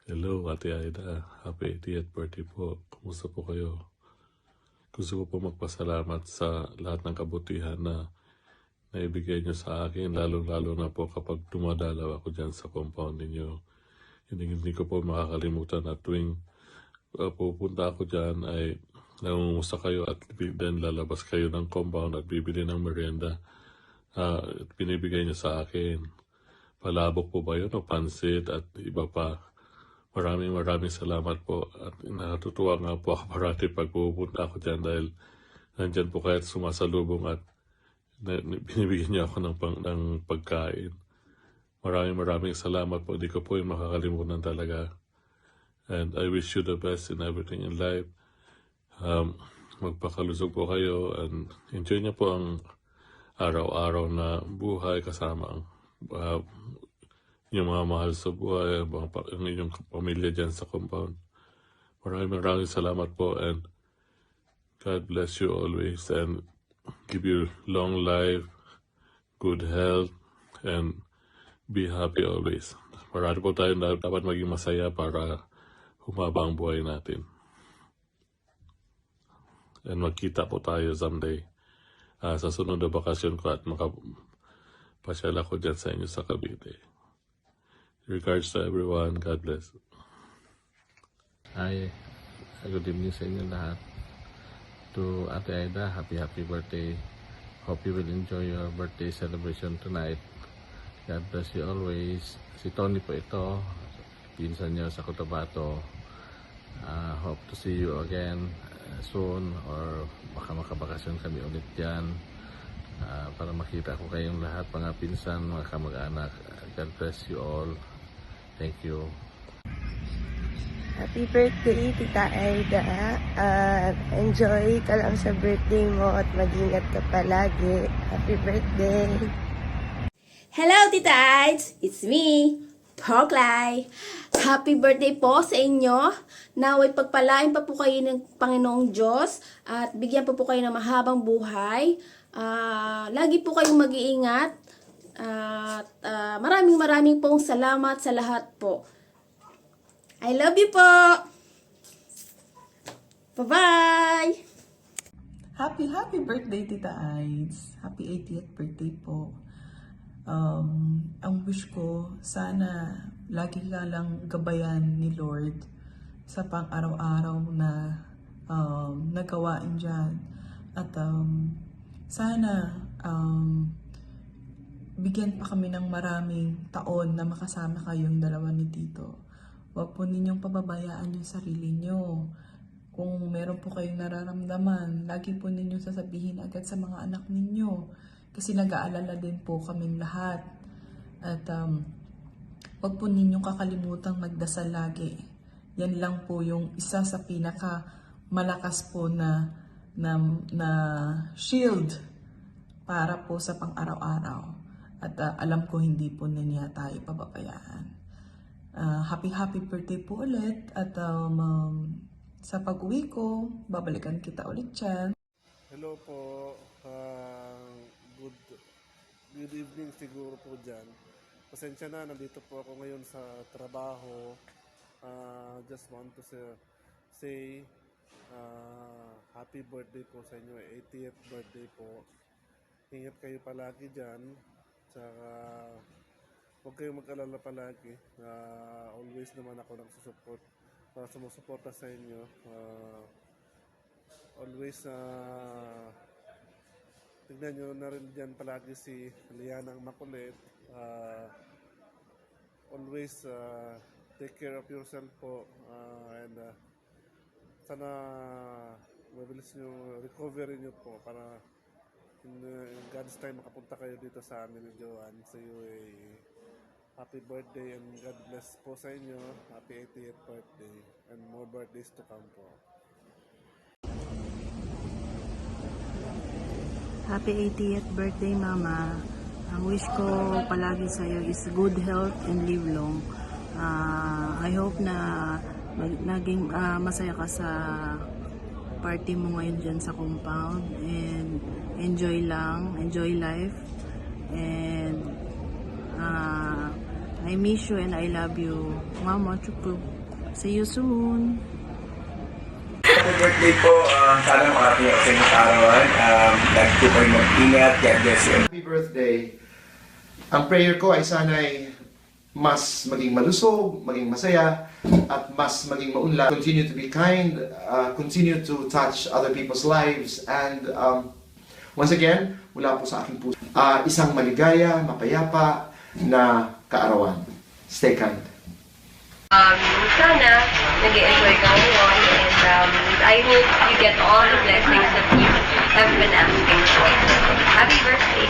Hello, Ate Aida. Happy 80th birthday po. Kumusta po kayo? Gusto ko po magpasalamat sa lahat ng kabutihan na naibigay niyo sa akin, lalo-lalo na po kapag dumadalaw ako dyan sa compound ninyo. Hindi ko po makakalimutan na tuwing pupunta ako dyan ay nangumusta kayo at then lalabas kayo ng compound at bibili ng merienda. At binibigay niyo sa akin. Palabok po ba yun o pansit at iba pa? Maraming salamat po at natutuwa nga po ako parati pag pupunta ako dyan dahil nandyan po kayo at sumasalubong at binibigyan niyo ako ng pagkain. Maraming salamat po. Hindi ko po yung makakalimutan talaga. And I wish you the best in everything in life. Magpakalusog po kayo and enjoy niyo po ang araw-araw na buhay kasama ang yung mga mahal sa buhay, ang inyong pamilya dyan sa compound. Maraming salamat po and God bless you always and give you long life, good health, and be happy always. Marami po tayo na dapat maging masaya para humaba ang buhay natin. And magkita po tayo someday sa sunod na bakasyon ko at makapasyala ko dyan sa inyo sa Cavite. Regards to everyone. God bless. Hi, good evening sa inyo lahat. To Ate Aida, happy birthday. Hope you will enjoy your birthday celebration tonight. God bless you always. Si Tony po ito, pinsan niyo sa Cotabato. Hope to see you again soon or baka makabakasyon kami ulit dyan para makita ko kayong lahat, mga pinsan, mga kamag-anak. God bless you all. Thank you. Happy birthday, Tita Aida. Enjoy ka lang sa birthday mo at mag-ingat ka palagi. Happy birthday. Hello, Tita Aids! It's me, Poglay. Happy birthday po sa inyo. Naway pagpalain pa po kayo ng Panginoong Diyos at bigyan po kayo ng mahabang buhay. Lagi po kayong mag-iingat. At maraming pong salamat sa lahat po. I love you po! Bye-bye! Happy birthday, Tita Aids. Happy 80th birthday po. Ang wish ko, sana lagi ka lang gabayan ni Lord sa pang-araw-araw na nagawain dyan. At sana bigyan pa kami ng maraming taon na makasama kayong dalawa ni Tito. Huwag po ninyong pababayaan yung sarili nyo. Kung meron po kayong nararamdaman, lagi po ninyong sasabihin agad sa mga anak ninyo. Kasi nag-aalala din po kaming lahat. At huwag po ninyong kakalimutang magdasal lagi. Yan lang po yung isa sa pinaka malakas po na shield para po sa pang-araw-araw. At alam ko hindi po ninyo tayo pababayaan. Happy birthday po ulit. At sa pag-uwi ko, babalikan kita ulit dyan. Hello po. Good evening siguro po dyan. Pasensya na, nandito po ako ngayon sa trabaho. Just want to say happy birthday po sa inyo. 80th birthday po. Ingat kayo palagi dyan. Tsaka huwag kayong mag-alala palagi. Always naman ako sumusuporta sa inyo. Always tignan nyo na rin dyan palagi si Liana ang makulit. Always take care of yourself po. And sana mabilis nyo recovery nyo po para in God's time makapunta kayo dito sa amin ni Joanne sa UAE. Happy birthday and God bless po sa inyo. Happy 80th birthday and more birthdays to come po. Happy 80th birthday, Mama. Ang wish ko palagi sa iyo is good health and live long. I hope na naging masaya ka sa party mo ngayon dyan sa compound, and enjoy life, and I miss you and I love you. Mama Chupu. See you soon. Happy birthday po. Sana makarating ako sa inyong kaarawan. Lagi po kayo mag-ingat. God bless you. Happy birthday. Ang prayer ko ay sana'y mas maging malusog, maging masaya, at mas maging maunlad. Continue to be kind, continue to touch other people's lives, and once again, mula po sa aking puso, isang maligaya, mapayapa na kaarawan. Stay kind. Sana nag-enjoy ka ngayon, and I hope you get all the blessings that you have been asking for. Happy birthday!